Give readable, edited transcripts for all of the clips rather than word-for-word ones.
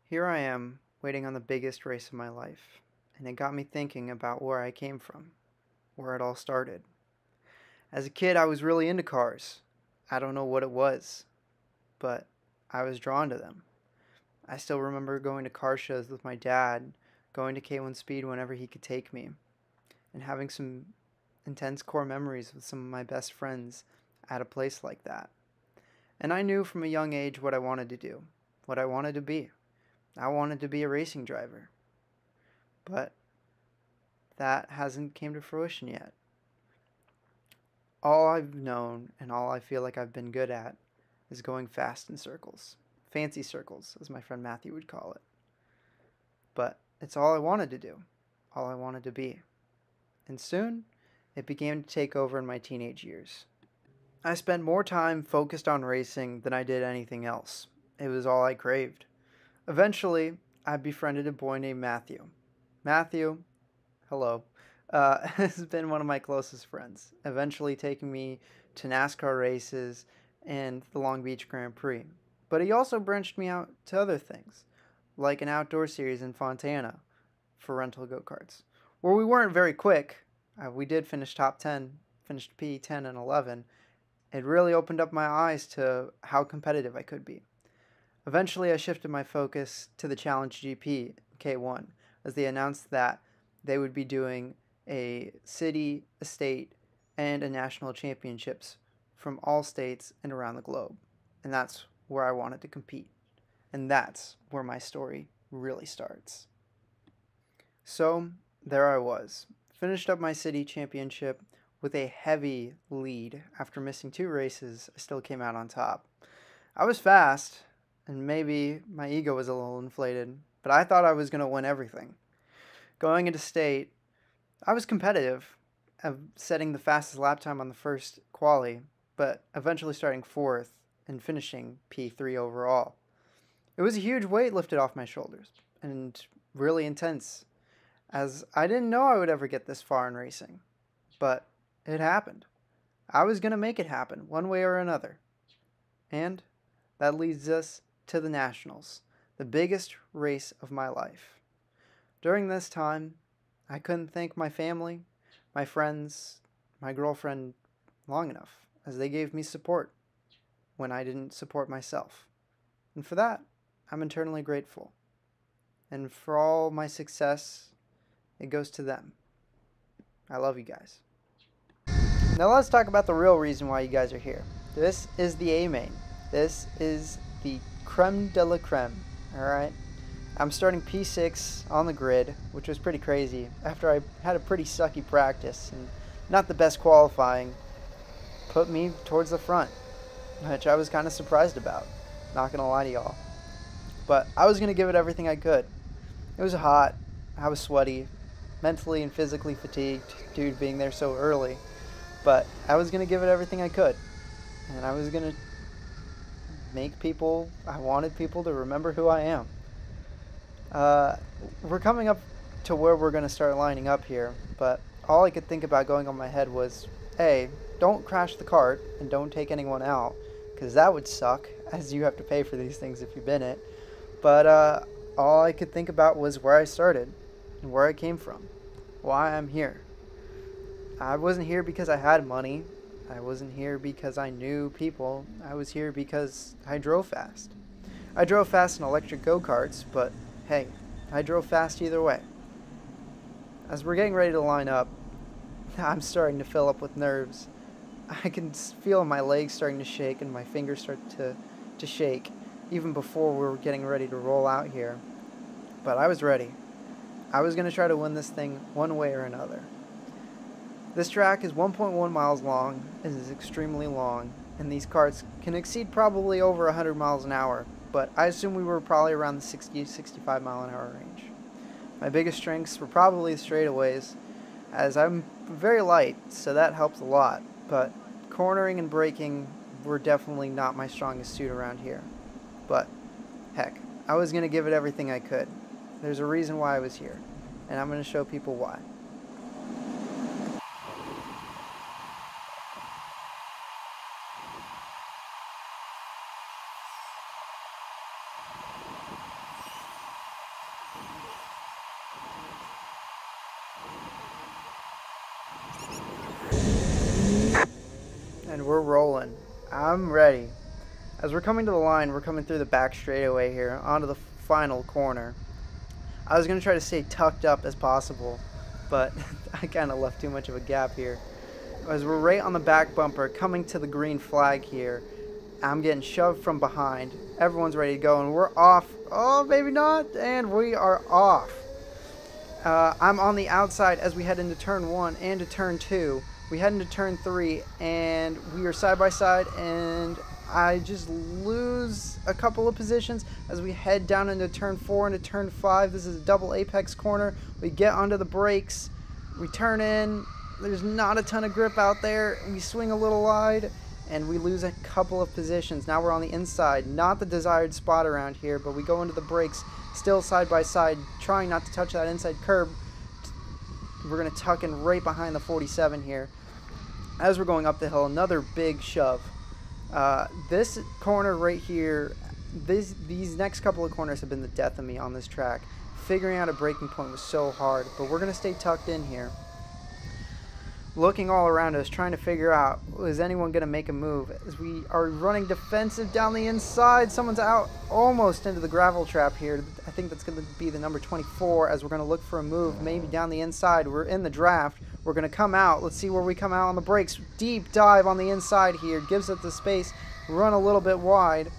Here I am, waiting on the biggest race of my life, and it got me thinking about where I came from, where it all started. As a kid, I was really into cars. I don't know what it was, but I was drawn to them. I still remember going to car shows with my dad, going to K1 Speed whenever he could take me, and having some intense core memories with some of my best friends at a place like that. And I knew from a young age what I wanted to do, what I wanted to be. I wanted to be a racing driver, but that hasn't came to fruition yet. All I've known and all I feel like I've been good at is going fast in circles. Fancy circles, as my friend Matthew would call it. But it's all I wanted to do, all I wanted to be. And soon, it began to take over in my teenage years. I spent more time focused on racing than I did anything else. It was all I craved. Eventually, I befriended a boy named Matthew. Matthew, hello, has been one of my closest friends, eventually taking me to NASCAR races and the Long Beach Grand Prix. But he also branched me out to other things, like an outdoor series in Fontana for rental go-karts, where we weren't very quick. We did finish top 10, finished P10 and 11. It really opened up my eyes to how competitive I could be. Eventually, I shifted my focus to the Challenge GP K1 as they announced that they would be doing a city, a state, and a national championships from all states and around the globe. And that's where I wanted to compete. And that's where my story really starts. So, there I was. Finished up my city championship with a heavy lead. After missing 2 races, I still came out on top. I was fast, and maybe my ego was a little inflated, but I thought I was going to win everything. Going into state, I was competitive, setting the fastest lap time on the first quali, but eventually starting 4th and finishing P3 overall. It was a huge weight lifted off my shoulders, and really intense, as I didn't know I would ever get this far in racing. But it happened. I was going to make it happen, one way or another. And that leads us to the Nationals, the biggest race of my life. During this time, I couldn't thank my family, my friends, my girlfriend long enough, as they gave me support when I didn't support myself. And for that, I'm eternally grateful. And for all my success, it goes to them. I love you guys. Now let's talk about the real reason why you guys are here. This is the A-Main. This is the creme de la creme, alright? I'm starting P6 on the grid, which was pretty crazy, after I had a pretty sucky practice, and not the best qualifying, put me towards the front, which I was kind of surprised about, not gonna lie to y'all. But I was gonna give it everything I could. It was hot, I was sweaty, mentally and physically fatigued due to being there so early, but I was gonna give it everything I could, and I was gonna I wanted people to remember who I am. We're coming up to where we're going to start lining up here, but all I could think about going on my head was, A, don't crash the cart and don't take anyone out, because that would suck, as you have to pay for these things if you've been it. But all I could think about was where I started and where I came from, why I'm here. I wasn't here because I had money. I wasn't here because I knew people. I was here because I drove fast. I drove fast in electric go-karts, but hey, I drove fast either way. As we're getting ready to line up, I'm starting to fill up with nerves. I can feel my legs starting to shake and my fingers start to shake, even before we were getting ready to roll out here. But I was ready. I was going to try to win this thing one way or another. This track is 1.1 miles long, it is extremely long, and these karts can exceed probably over 100 miles an hour, but I assume we were probably around the 60-65 mile an hour range. My biggest strengths were probably the straightaways, as I'm very light, so that helps a lot, but cornering and braking were definitely not my strongest suit around here. But, heck, I was going to give it everything I could. There's a reason why I was here, and I'm going to show people why. and we're rolling. I'm ready. As we're coming to the line, we're coming through the back straightaway here onto the final corner. I was going to try to stay tucked up as possible, but I kind of left too much of a gap here. As we're right on the back bumper, coming to the green flag here, I'm getting shoved from behind. Everyone's ready to go, and we're off. Oh, maybe not, and we are off. I'm on the outside as we head into turn 1 and to turn 2. We head into turn 3, and we are side by side, and I just lose a couple of positions as we head down into turn 4 into turn 5. This is a double apex corner. We get onto the brakes. We turn in. There's not a ton of grip out there. We swing a little wide, and we lose a couple of positions. Now we're on the inside. Not the desired spot around here, but we go into the brakes, still side by side, trying not to touch that inside curb. We're going to tuck in right behind the 47 here. As we're going up the hill, another big shove. This corner right here, these next couple of corners have been the death of me on this track. Figuring out a braking point was so hard, but we're going to stay tucked in here. Looking all around us, trying to figure out, is anyone going to make a move? As we are running defensive down the inside, someone's out almost into the gravel trap here. I think that's going to be the number 24 as we're going to look for a move, maybe down the inside. We're in the draft. We're going to come out. Let's see where we come out on the brakes. Deep dive on the inside here. Gives us the space. Run a little bit wide.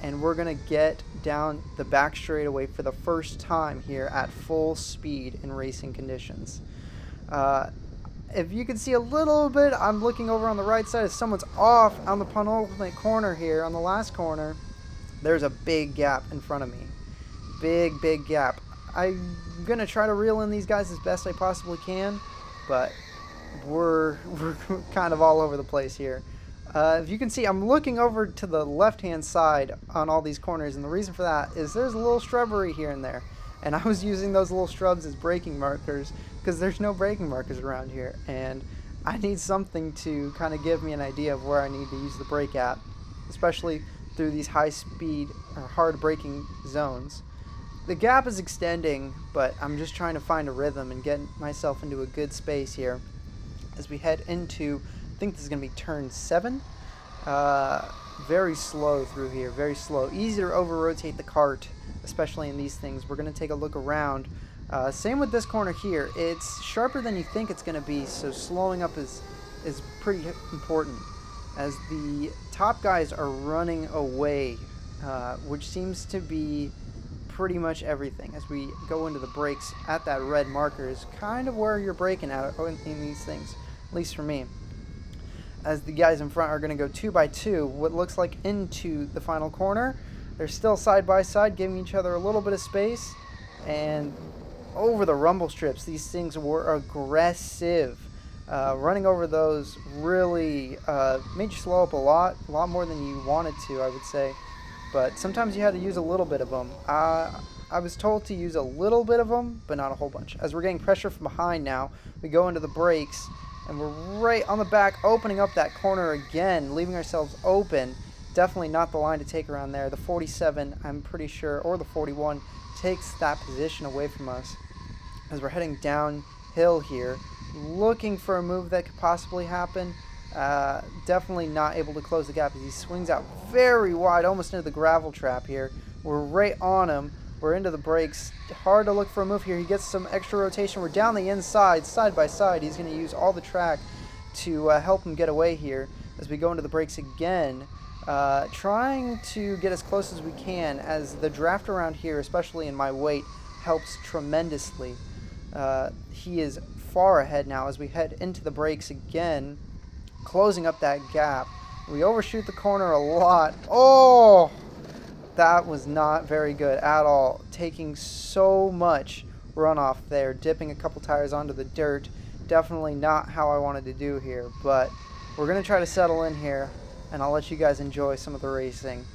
And we're going to get down the back straightaway for the first time here at full speed in racing conditions. If you can see a little bit, I'm looking over on the right side as someone's off on the penultimate corner here, on the last corner. There's a big gap in front of me. Big gap. I'm going to try to reel in these guys as best I possibly can, but we're kind of all over the place here. If you can see, I'm looking over to the left-hand side on all these corners, and the reason for that is there's a little shrubbery here and there. And I was using those little shrubs as braking markers because there's no braking markers around here. And I need something to kind of give me an idea of where I need to use the brake at, especially through these high-speed or hard braking zones. The gap is extending, but I'm just trying to find a rhythm and get myself into a good space here as we head into, I think this is going to be turn 7. Very slow through here, very slow. Easy to over-rotate the cart, especially in these things. We're going to take a look around. Same with this corner here. It's sharper than you think it's going to be, so slowing up is pretty important. As the top guys are running away, which seems to be pretty much everything. As we go into the brakes at that red marker is kind of where you're braking at in these things, at least for me. As the guys in front are going to go 2 by 2, what looks like into the final corner. They're still side by side, giving each other a little bit of space. And over the rumble strips, these things were aggressive. Running over those really made you slow up a lot more than you wanted to, I would say. But sometimes you had to use a little bit of them. I was told to use a little bit of them, but not a whole bunch. As we're getting pressure from behind now, we go into the brakes. And we're right on the back, opening up that corner again, leaving ourselves open. Definitely not the line to take around there. The 47, I'm pretty sure, or the 41, takes that position away from us. As we're heading downhill here, looking for a move that could possibly happen. Definitely not able to close the gap as he swings out very wide, almost into the gravel trap here. We're right on him. We're into the brakes. Hard to look for a move here. He gets some extra rotation. We're down the inside, side by side. He's going to use all the track to help him get away here as we go into the brakes again. Trying to get as close as we can as the draft around here, especially in my weight, helps tremendously. He is far ahead now as we head into the brakes again, closing up that gap. We overshoot the corner a lot. Oh! That was not very good at all. Taking so much runoff there, dipping a couple tires onto the dirt. Definitely not how I wanted to do here, but we're going to try to settle in here, and I'll let you guys enjoy some of the racing.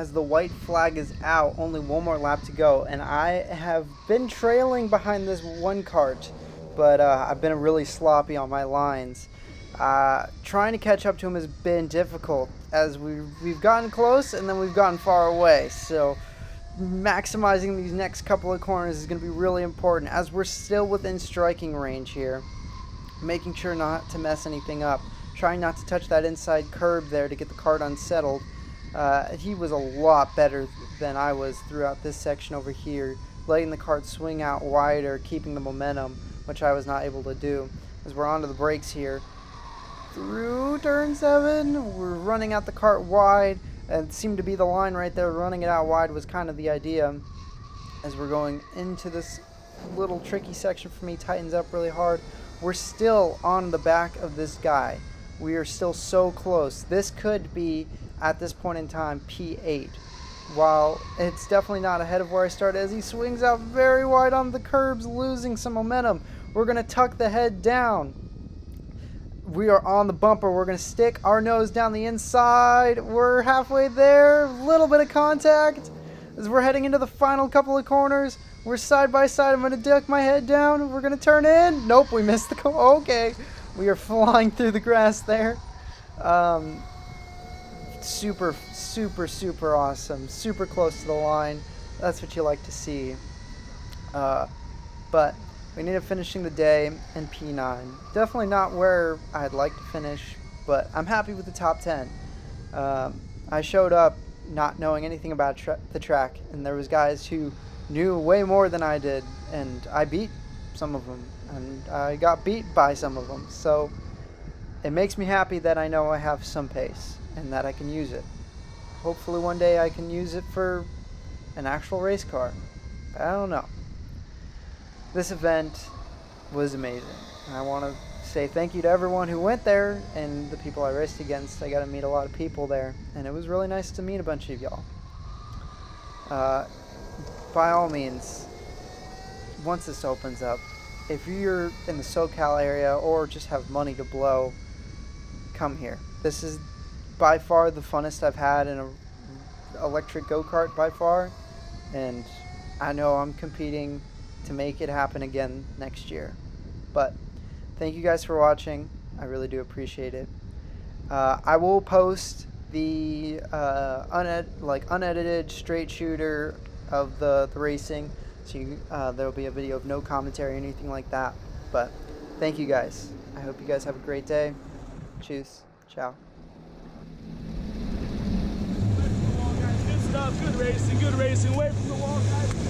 as the white flag is out. Only one more lap to go, and I have been trailing behind this one cart, but I've been really sloppy on my lines. Trying to catch up to him has been difficult, as we've gotten close and then we've gotten far away. So maximizing these next couple of corners is going to be really important, as we're still within striking range here. Making sure not to mess anything up. Trying not to touch that inside curb there to get the cart unsettled. He was a lot better than I was throughout this section over here, letting the cart swing out wider, keeping the momentum, which I was not able to do. As we're onto the brakes here, through turn 7, we're running out the cart wide, and it seemed to be the line right there. Running it out wide was kind of the idea. As we're going into this little tricky section for me, tightens up really hard. We're still on the back of this guy. We are still so close. This could be, at this point in time, P8. While it's definitely not ahead of where I started, as he swings out very wide on the curbs, losing some momentum. We're going to tuck the head down. We are on the bumper. We're going to stick our nose down the inside. We're halfway there. A little bit of contact. As we're heading into the final couple of corners, we're side by side. I'm going to duck my head down. We're going to turn in. Nope, we missed the okay. We are flying through the grass there. Super, super, super awesome. Super close to the line. That's what you like to see. But we ended up finishing the day in P9. Definitely not where I'd like to finish, but I'm happy with the top 10. I showed up not knowing anything about the track, and there was guys who knew way more than I did, and I beat some of them, and I got beat by some of them. So it makes me happy that I know I have some pace and that I can use it. Hopefully one day I can use it for an actual race car. I don't know. This event was amazing. I want to say thank you to everyone who went there and the people I raced against. I got to meet a lot of people there, and it was really nice to meet a bunch of y'all. By all means, once this opens up, if you're in the SoCal area or just have money to blow, come here. This is by far the funnest I've had in an electric go-kart by far, and I know I'm competing to make it happen again next year. But thank you guys for watching. I really do appreciate it. I will post the unedited straight shooter of the racing, so there'll be a video of no commentary or anything like that. But thank you guys. I hope you guys have a great day. Cheers. Ciao. Good stuff. Good racing. Good racing. Away from the wall, guys.